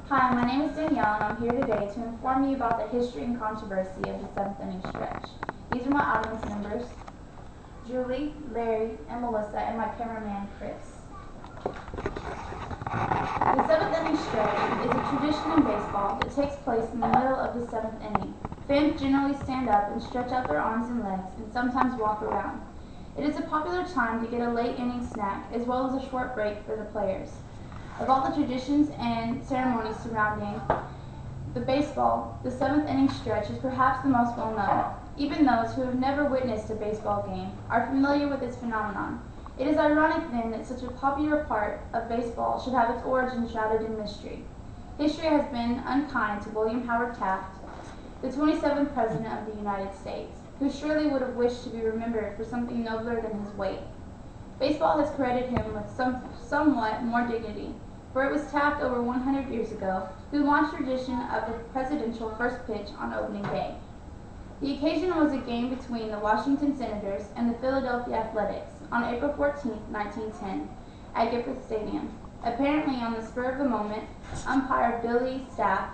Hi, my name is Danielle, and I'm here today to inform you about the history and controversy of the seventh inning stretch. These are my audience members, Julie, Larry, and Melissa, and my cameraman, Chris. The seventh inning stretch is a tradition in baseball that takes place in the middle of the seventh inning. Fans generally stand up and stretch out their arms and legs, and sometimes walk around. It is a popular time to get a late inning snack, as well as a short break for the players. Of all the traditions and ceremonies surrounding the baseball, the seventh inning stretch is perhaps the most well known. Even those who have never witnessed a baseball game are familiar with its phenomenon. It is ironic then that such a popular part of baseball should have its origin shrouded in mystery. History has been unkind to William Howard Taft, the 27th President of the United States, who surely would have wished to be remembered for something nobler than his weight. Baseball has credited him with somewhat more dignity, for it was Taft over 100 years ago who launched the tradition of the presidential first pitch on opening day. The occasion was a game between the Washington Senators and the Philadelphia Athletics on April 14, 1910, at Giffords Stadium. Apparently, on the spur of the moment, umpire Billy Staff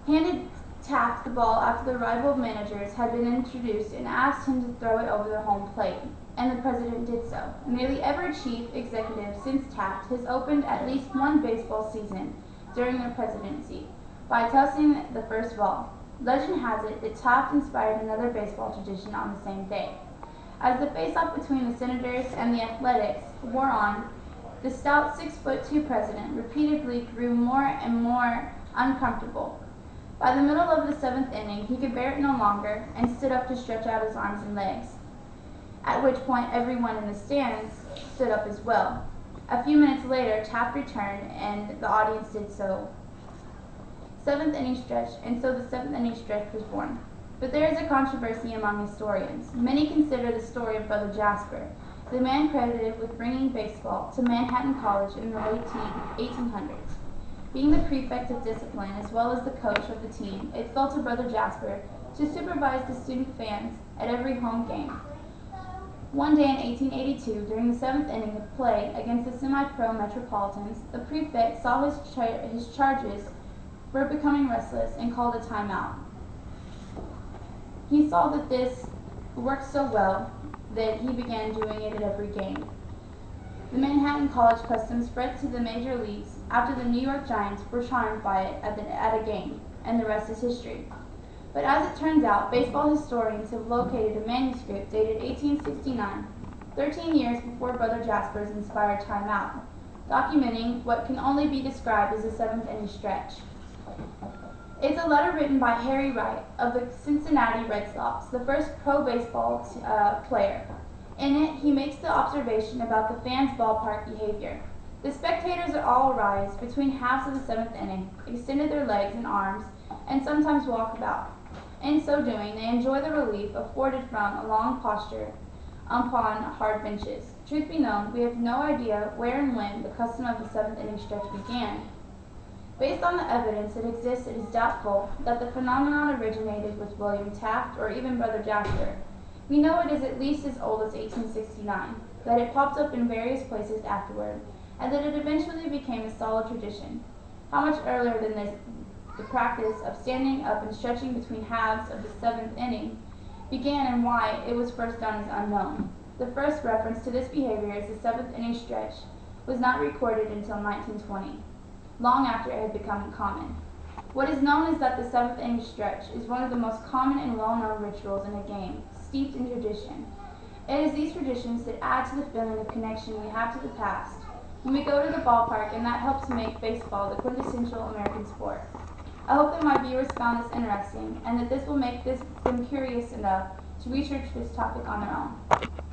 handed Taft the ball after the rival managers had been introduced and asked him to throw it over the home plate, and the president did so. Nearly every chief executive since Taft has opened at least one baseball season during their presidency by tossing the first ball. Legend has it that Taft inspired another baseball tradition on the same day. As the face-off between the Senators and the Athletics wore on, the stout 6'2" president repeatedly grew more and more uncomfortable. By the middle of the seventh inning, he could bear it no longer and stood up to stretch out his arms and legs, at which point everyone in the stands stood up as well. A few minutes later, Taft returned, and the audience did so. Seventh inning stretch, and so the seventh inning stretch was born. But there is a controversy among historians. Many consider the story of Brother Jasper, the man credited with bringing baseball to Manhattan College in the late 1800s. Being the prefect of discipline as well as the coach of the team, it fell to Brother Jasper to supervise the student fans at every home game. One day in 1882, during the seventh inning of play against the semi-pro Metropolitans, the prefect saw his charges were becoming restless and called a timeout. He saw that this worked so well that he began doing it at every game. The Manhattan College custom spread to the major leagues after the New York Giants were charmed by it at a game, and the rest is history. But as it turns out, baseball historians have located a manuscript dated 1869, 13 years before Brother Jasper's inspired timeout, documenting what can only be described as a seventh inning stretch. It's a letter written by Harry Wright of the Cincinnati Red Sox, the first pro baseball player. In it, he makes the observation about the fans' ballpark behavior. The spectators are all rise between halves of the seventh inning, extended their legs and arms, and sometimes walk about. In so doing, they enjoy the relief afforded from a long posture upon hard benches. Truth be known, we have no idea where and when the custom of the seventh inning stretch began. Based on the evidence that exists, it is doubtful that the phenomenon originated with William Taft or even Brother Jasper. We know it is at least as old as 1869, that it popped up in various places afterward, and that it eventually became a solid tradition. How much earlier than this the practice of standing up and stretching between halves of the seventh inning began and why it was first done is unknown. The first reference to this behavior as the seventh inning stretch was not recorded until 1920, long after it had become common. What is known is that the seventh inning stretch is one of the most common and well-known rituals in a game, steeped in tradition. It is these traditions that add to the feeling of connection we have to the past when we go to the ballpark, and that helps make baseball the quintessential American sport. I hope that my viewers found this interesting and that this will make them curious enough to research this topic on their own.